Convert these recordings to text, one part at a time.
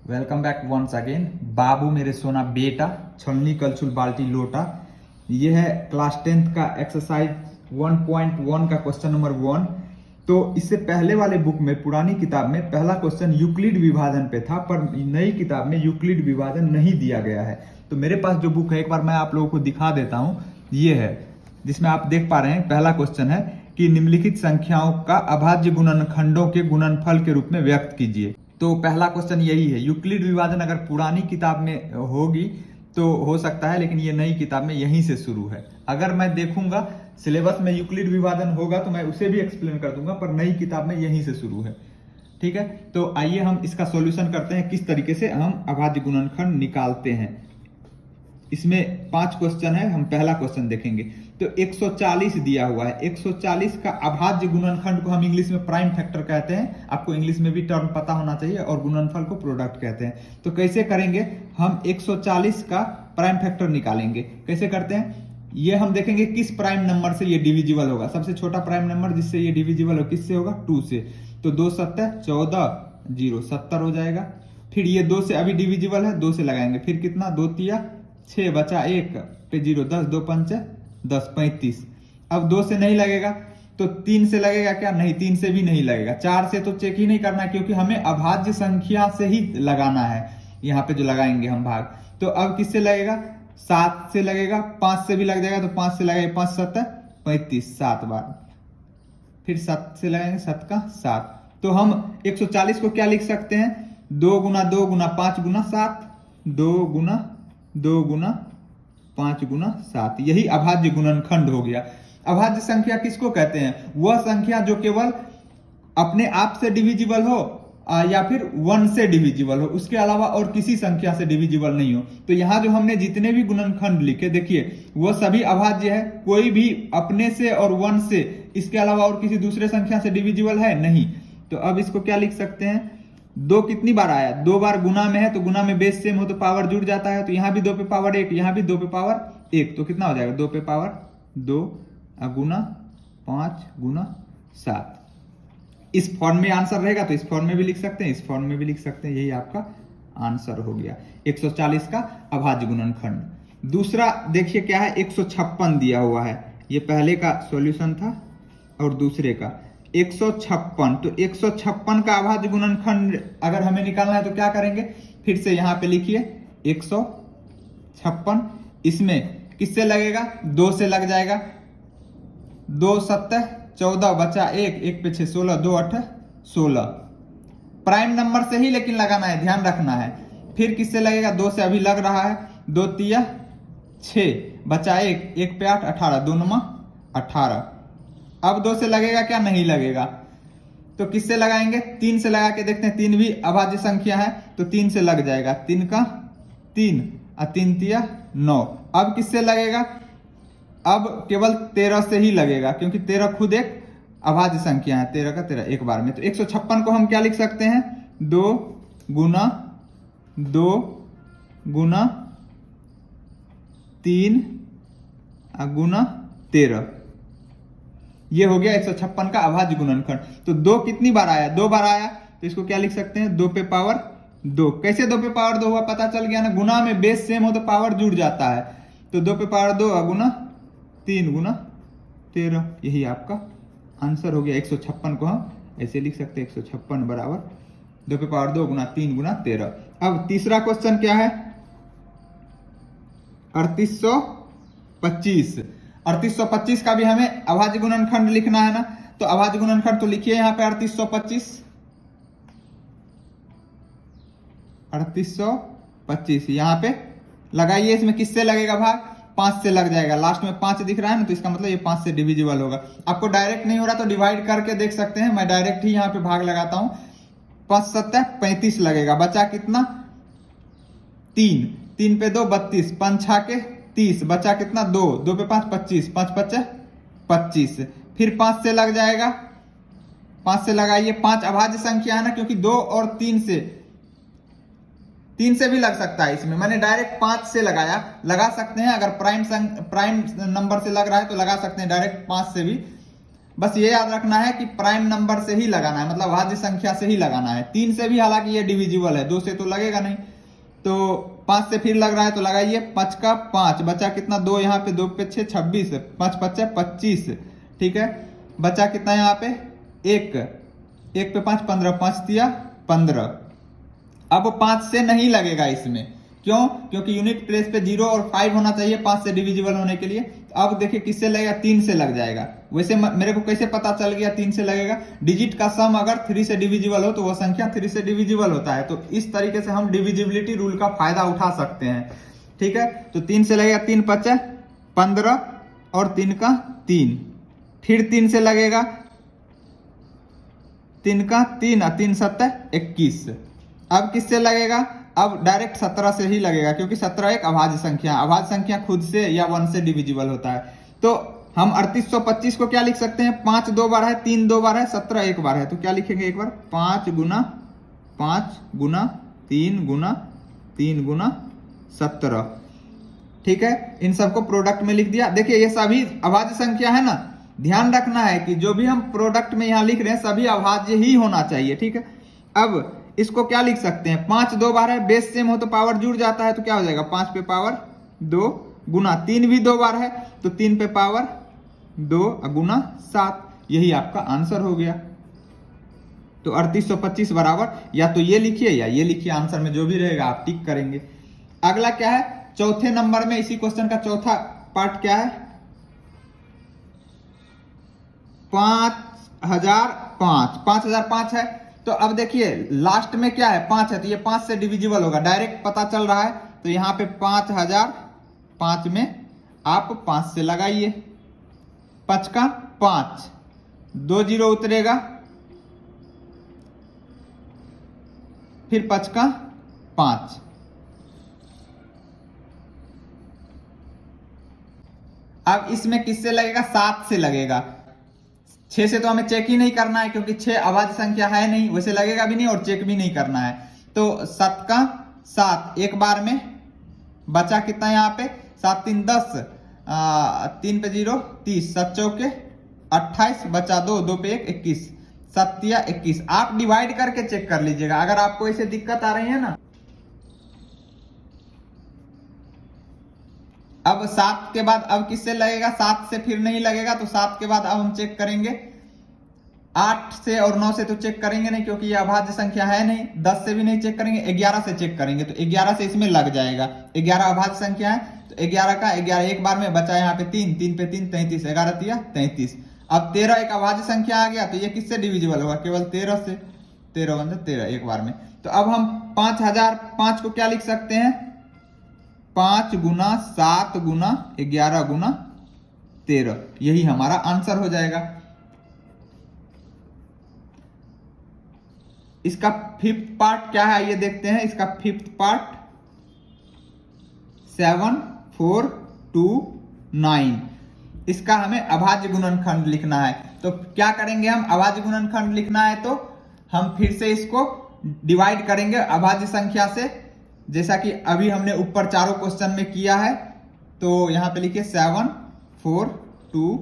Welcome back once again. बाबू मेरे सोना बेटा, छलनी कलछुल बाल्टी लोटा। ये है क्लास 10th का एक्सरसाइज 1.1 का क्वेश्चन नंबर 1। तो इससे पहले वाले बुक में, पुरानी किताब में, पहला क्वेश्चन यूक्लिड विभाजन पे था, पर नई किताब में यूक्लिड विभाजन नहीं दिया गया है। तो मेरे पास जो बुक है, एक बार मैं आप लोगों को दिखा देता हूं। ये है, जिसमें आप देख पा रहे हैं। पहला क्वेश्चन है कि निम्नलिखित संख्याओं का अभाज्य गुणनखंडों के गुणनफल के रूप में व्यक्त कीजिए। तो पहला क्वेश्चन यही है। यूक्लिड विभाजन अगर पुरानी किताब में होगी तो हो सकता है, लेकिन ये नई किताब में यहीं से शुरू है। अगर मैं देखूंगा सिलेबस में यूक्लिड विभाजन होगा तो मैं उसे भी एक्सप्लेन कर दूंगा, पर नई किताब में यहीं से शुरू है। ठीक है, तो आइए हम इसका सॉल्यूशन करते हैं, किस तरीके से हम अभाज्य गुणनखंड निकालते हैं। इसमें 5 क्वेश्चन है, हम पहला क्वेश्चन देखेंगे। तो 140 दिया हुआ है। 140 का अभाज्य गुणनखंड को हम इंग्लिश में प्राइम फैक्टर कहते हैं। आपको इंग्लिश में भी टर्म पता होना चाहिए। और गुणनफल को प्रोडक्ट कहते हैं। तो कैसे करेंगे हम 140 का प्राइम फैक्टर निकालेंगे? कैसे करते हैं ये हम देखेंगे। किस प्राइम नंबर से ये डिविजिबल होगा? सबसे छोटा प्राइम नंबर जिससे ये डिविजिबल हो किससे होगा? 2 से। तो 2 7 14 0 70 हो जाएगा। फिर ये 2 से अभी डिविजिबल है, 2 से लगाएंगे। फिर कितना? 2 तिया 6 बचा 1 पे 0 10 2 5 10 35। अब 2 से नहीं लगेगा तो 3 से लगेगा क्या? नहीं, 3 से भी नहीं लगेगा। 4 से तो चेक ही नहीं करना, क्योंकि हमें अभाज्य संख्या से ही लगाना है। यहाँ पे जो लगाएंगे हम भाग, तो अब किससे लगेगा? 7 से लगेगा। 5 से भी लग जाएगा, तो 5 से लगेगा। 5 7 35 7 बार। फिर 7 से लगाएंगे, 7 का 7। तो हम 140 को क्या लिख सकते हैं? 2 गुना 2 गुना 5 गुना 7। 2 गुना 2 गुना 5 गुना 7। यही अभाज्य गुणनखंड हो गया। अभाज्य संख्या किसको कहते हैं? वह संख्या जो केवल अपने आप से डिविजिबल हो या फिर 1 से डिविजिबल हो, उसके अलावा और किसी संख्या से डिविजिबल नहीं हो। तो यहां जो हमने जितने भी गुणनखंड लिखे, देखिए वह सभी अभाज्य है। कोई भी अपने से और 1 से, इसके अलावा और किसी दूसरे संख्या से डिविजिबल है नहीं। तो अब इसको क्या लिख सकते हैं? 2 कितनी बार आया? 2 बार गुना में है, तो गुना में बेस सेम हो तो पावर जुड़ जाता है। तो यहां भी 2 पे पावर 1, यहां भी 2 पे पावर 1। तो कितना हो जाएगा? 2 पे पावर 2 गुना 5 गुना 7। इस फॉर्म में आंसर रहेगा तो इस फॉर्म में भी लिख सकते हैं, इस फॉर्म में भी लिख सकते हैं। यही आपका आंसर हो गया 140 का अभाज्य गुणनखंड। दूसरा देखिए क्या है, 156 दिया हुआ है। ये पहले का सॉल्यूशन था और दूसरे का 156। तो 156 का अभाज्य गुणनखंड अगर हमें निकालना है तो क्या करेंगे? फिर से यहां पे लिखिए 156। इसमें किससे लगेगा? 2 से लग जाएगा। 2 7 14 बचा 1 1 पे 6 16 2 8 16। प्राइम नंबर से ही लेकिन लगाना है, ध्यान रखना है। फिर किससे लगेगा? 2 से अभी लग रहा है। 2 तिया 6 बचा 1 1 पे 8 18 2 9 18। अब 2 से लगेगा क्या? नहीं लगेगा। तो किससे लगाएंगे? 3 से लगा के देखते हैं। 3 भी अभाज्य संख्या है, तो 3 से लग जाएगा। 3 का 3 और 3 तिया 9। अब किससे लगेगा? अब केवल 13 से ही लगेगा, क्योंकि 13 खुद एक अभाज्य संख्या है। 13 का 13 एक बार में। तो 156 को हम क्या लिख सकते हैं? 2 गुना 3 गुना 13। ये हो गया 156 का अभाज्य गुणनखंड। तो 2 कितनी बार आया? 2 बार आया, तो इसको क्या लिख सकते हैं? 2 पे पावर 2। कैसे 2 पे पावर 2 हुआ? पता चल गया ना, गुना में बेस सेम हो तो पावर जुड़ जाता है। तो 2 पे पावर 2 गुना 3 गुना 13। यही आपका आंसर हो गया। 156 को हम ऐसे लिख सकते हैं, 156 बराबर 2 पे पावर 2 गुना 3 गुना 13। अब तीसरा क्वेश्चन क्या है? 3825। 3825 का भी हमें अभाज्य गुणनखंड लिखना है ना। तो अभाज्य गुणनखंड तो लिखिए यहां पे 3825 यहां पे लगाइए। इसमें किससे लगेगा भाग? 5 से लग जाएगा। लास्ट में 5 दिख रहा है ना, तो इसका मतलब ये 5 से डिविजिबल होगा। आपको डायरेक्ट नहीं हो रहा तो डिवाइड करके देख सकते हैं। मैं डायरेक्ट ही यहाँ पे भाग लगाता हूं। 5 7 35 लगेगा। बचा कितना? 3 3 पे 2 32 5 6 के 30 बचा कितना? 2 2 पे 5 25 5 5 25। फिर 5 से लग जाएगा। 5 से लगाइए। 5 अभाज्य संख्या है ना, क्योंकि 2 और 3 से भी लग सकता है। इसमें मैंने डायरेक्ट 5 से लगाया। लगा सकते हैं अगर प्राइम नंबर से लग रहा है तो लगा सकते हैं डायरेक्ट 5 से भी। बस ये याद रखना है कि प्राइम नंबर से ही लगाना है, मतलब भाज्य संख्या से ही लगाना है। 3 से भी हालांकि ये डिविजिबल है, 2 से तो लगेगा नहीं। तो 5 से फिर लग रहा है तो लगाइए। 5 का 5 बचा कितना, 2 यहाँ पे, 2 पे 6 26, 5 5 25, ठीक है। बचा कितना यहाँ पे, 1 पे 5 15, 5 दिया 15। अब 5 से नहीं लगेगा इसमें, क्यों? क्योंकि यूनिट प्लेस पे 0 और 5 होना चाहिए 5 से डिविजिबल होने के लिए। अब देखिए किससे लगेगा, 3 से लग जाएगा। वैसे मेरे को कैसे पता चल गया 3 से लगेगा? डिजिट का सम अगर 3 से डिविजिबल हो तो वह संख्या 3 से डिविजिबल होता है। तो इस तरीके से हम डिविजिबिलिटी रूल का फायदा उठा सकते हैं, ठीक है। तो 3 से लगेगा, 3 5 15 और 3 का 3, फिर 3 से लगेगा, 3 का 3 और 3 7 21। अब किससे लगेगा? अब डायरेक्ट 17 से ही लगेगा, क्योंकि 17 एक अभाज्य संख्या, अभाज्य संख्या खुद से या 1 से डिविजिबल होता है। तो हम 3825 को क्या लिख सकते हैं? 5 2 बार है, 3 2 बार है, 17 एक बार है। तो क्या लिखेंगे एक बार? 5 गुना 5 गुना 3 गुना 3 गुना 17, ठीक है। इन सबको प्रोडक्ट में लिख दिया। देखिए ये सभी अभाज्य संख्या है ना, ध्यान रखना है कि जो भी हम प्रोडक्ट में यहां लिख रहे हैं सभी अभाज्य ही होना चाहिए, ठीक है। अब इसको क्या लिख सकते हैं? 5 2 बार है, बेस सेम हो तो पावर जुड़ जाता है, तो क्या हो जाएगा? 5 पे पावर 2 गुना 3 भी 2 बार है तो 3 पे पावर 2 गुना 7। यही आपका आंसर हो गया। तो 3825 बराबर या तो ये लिखिए या ये लिखिए, आंसर में जो भी रहेगा आप टिक करेंगे। अगला क्या है? चौथे नंबर में इसी क्वेश्चन का चौथा पार्ट क्या है? 5005 है। तो अब देखिए लास्ट में क्या है? 5 है, तो ये 5 से डिविजिबल होगा, डायरेक्ट पता चल रहा है। तो यहां पे 5005 में आप 5 से लगाइए। 5 का 5, 2 0 उतरेगा, फिर 5 का 5। अब इसमें किससे लगेगा? 7 से लगेगा। 6 से तो हमें चेक ही नहीं करना है, क्योंकि 6 अभाज्य संख्या है नहीं, वैसे लगेगा भी नहीं और चेक भी नहीं करना है। तो 7 का 7 एक बार में, बचा कितना यहाँ पे? 7 3 10, 3 पे 0 30, 7 चौके 28, बचा 2 2 पे 1 21, 7 या 21। आप डिवाइड करके चेक कर लीजिएगा अगर आपको ऐसे दिक्कत आ रही है ना। अब 7 के बाद अब किससे लगेगा? 7 से फिर नहीं लगेगा। तो 7 के बाद अब हम चेक करेंगे 8 से और 9 से तो चेक करेंगे नहीं, क्योंकि ये अभाज्य संख्या है नहीं। 10 से भी नहीं चेक करेंगे, 11 से चेक करेंगे। तो 11 से इसमें लग जाएगा, 11 अभाज्य संख्या है। तो 11 का 11 एक बार में, बचा यहाँ पे 3, 3 पे 3 33, 11 तिया 33। अब 13 एक अभाज्य संख्या आ गया, तो ये किससे डिविजिबल होगा? केवल 13 से। 13 1 13 एक बार में। तो अब हम 5005 को क्या लिख सकते हैं? 5 गुना 7 गुना 11 गुना 13, यही हमारा आंसर हो जाएगा। इसका फिफ्थ पार्ट क्या है ये देखते हैं। इसका फिफ्थ पार्ट 7 4 2 9। इसका हमें अभाज्य गुणनखंड लिखना है। तो क्या करेंगे हम? अभाज्य गुणनखंड लिखना है तो हम फिर से इसको डिवाइड करेंगे अभाज्य संख्या से, जैसा कि अभी हमने ऊपर चारों क्वेश्चन में किया है। तो यहां पे लिखिए 7 4 2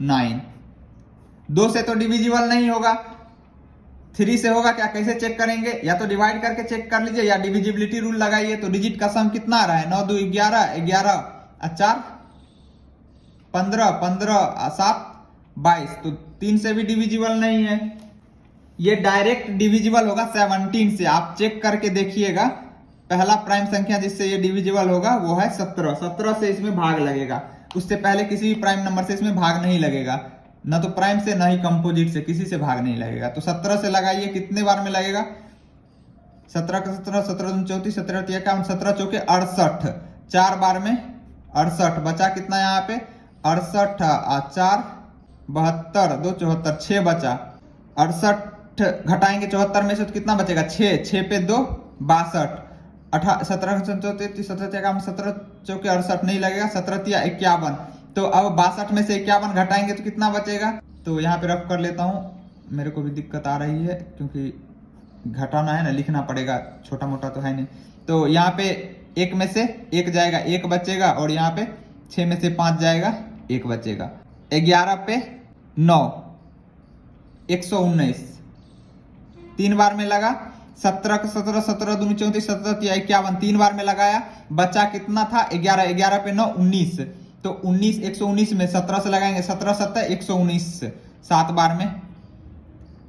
9। 2 से तो डिविजिबल नहीं होगा, 3 से होगा। क्या कैसे चेक करेंगे? या तो डिवाइड करके चेक कर लीजिए या डिविजिबिलिटी रूल लगाइए। तो डिजिट का सम कितना आ रहा है? 9 2 11, 11 4 15, 15 7 22। तो 3 से भी डिविजिबल नहीं है, ये डायरेक्ट डिविजिबल होगा 17 से। आप चेक करके देखिएगा। पहला प्राइम संख्या जिससे ये डिविजिबल होगा वो है 17। 17 से इसमें भाग लगेगा, उससे पहले किसी भी प्राइम नंबर से इसमें भाग नहीं लगेगा, ना तो प्राइम से ना ही कंपोजिट से, किसी से भाग नहीं लगेगा। तो 17 से लगाइए, कितने बार में लगेगा? 17 का 17, 17 34, 17 51, 17 चौके 68, 4 बार में 68। बचा कितना यहाँ पे? 68 4 72 2 74, 6 बचा। 68 घटाएंगे 74 में से तो कितना बचेगा? 6, 6 पे 2 62, 17 33, 17 17 चौके 68 नहीं लगेगा, 17 तिया 51। तो अब 62 में से 51 घटाएंगे तो कितना बचेगा? तो यहाँ पे रफ कर लेता हूँ, मेरे को भी दिक्कत आ रही है क्योंकि घटाना है ना, लिखना पड़ेगा, छोटा मोटा तो है नहीं। तो यहाँ पे 1 में से 1 जाएगा, 1 बचेगा, और यहाँ पे 6 में से 5 जाएगा, 1 बचेगा। 11 पे 9, 119, 3 बार में लगा, 17 का 17, 17 दूनी 34, 17 तिया 51, 3 बार में लगाया, बचा कितना था 11, 11 पे 9 19, तो 19 119 में 17 से लगाएंगे, 17 17 119 से 7 बार में।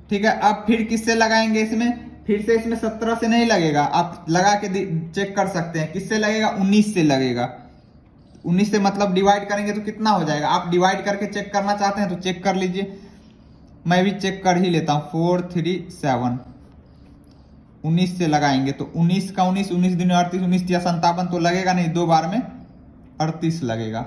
ठीक है, अब फिर किससे लगाएंगे इसमें, फिर से इसमें 17 से नहीं लगेगा, आप लगा के चेक कर सकते हैं किससे लगेगा, 19 से लगेगा। 19 से मतलब डिवाइड करेंगे तो कितना हो जाएगा, आप डिवाइड करके चेक करना चाहते हैं तो चेक कर लीजिए, मैं भी चेक कर ही लेता हूं। 4 3 7, 19 से लगाएंगे तो 19 का 19, 19 दूनी 38, 19 या 57 तो लगेगा नहीं, 2 बार में 38 लगेगा।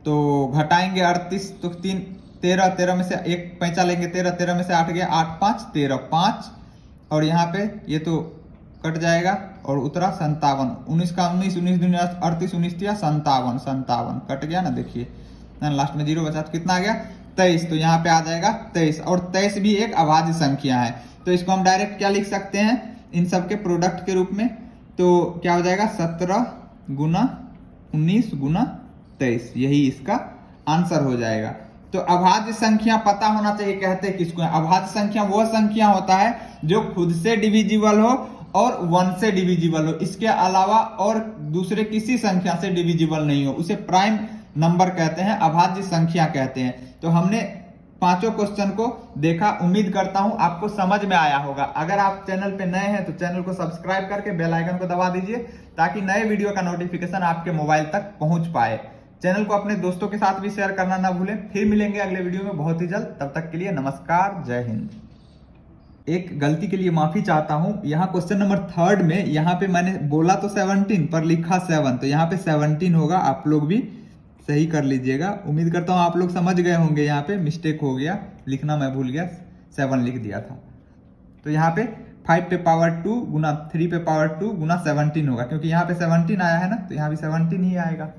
तो घटाएंगे 38 तो 3 13, 13 में से एक पैंचा लेंगे, 13, 13 में से 8 गया, 8 5 13, 5 और यहाँ पे ये तो कट जाएगा और उतरा 57, 19 का 19, 19 दूनी 38, 19 या 57, 57 कट गया ना, देखिए लास्ट में 0 बचा तो कितना आ गया 23, तो यहाँ पे आ जाएगा 23, और 23 भी एक अभाज्य संख्या है, तो इसको हम डायरेक्ट क्या लिख सकते हैं इन सब के प्रोडक्ट के रूप में, तो क्या हो जाएगा 17 गुना 19 गुना 23, यही इसका आंसर हो जाएगा। तो अभाज्य संख्या पता होना चाहिए, कहते हैं किसको, अभाज्य संख्या वो संख्या होता है जो खुद से डिविजिबल हो और 1 से डिविजिबल हो, इसके अलावा और दूसरे किसी संख्या से डिविजिबल नहीं हो, उसे प्राइम नंबर कहते हैं, अभाज्य संख्या कहते हैं। तो हमने पांचों क्वेश्चन को देखा, उम्मीद करता हूं आपको समझ में आया होगा। अगर आप चैनल पे नए हैं तो चैनल को सब्सक्राइब करके बेल आइकन को दबा दीजिए ताकि नए वीडियो का नोटिफिकेशन आपके मोबाइल तक पहुंच पाए। चैनल को अपने दोस्तों के साथ भी शेयर करना ना भूलें। फिर मिलेंगे अगले वीडियो में बहुत ही जल्द, तब तक के लिए नमस्कार, जय हिंद। एक गलती के लिए माफी चाहता हूं, यहाँ क्वेश्चन नंबर 3 में यहाँ पे मैंने बोला तो 17 पर लिखा 7, तो यहाँ पे 17 होगा, आप लोग भी सही कर लीजिएगा। उम्मीद करता हूं आप लोग समझ गए होंगे, यहाँ पे मिस्टेक हो गया, लिखना मैं भूल गया, 7 लिख दिया था। तो यहाँ पे 5 पे पावर 2 गुना 3 पे पावर 2 गुना 17 होगा, क्योंकि यहाँ पे 17 आया है ना, तो यहाँ भी 17 ही आएगा।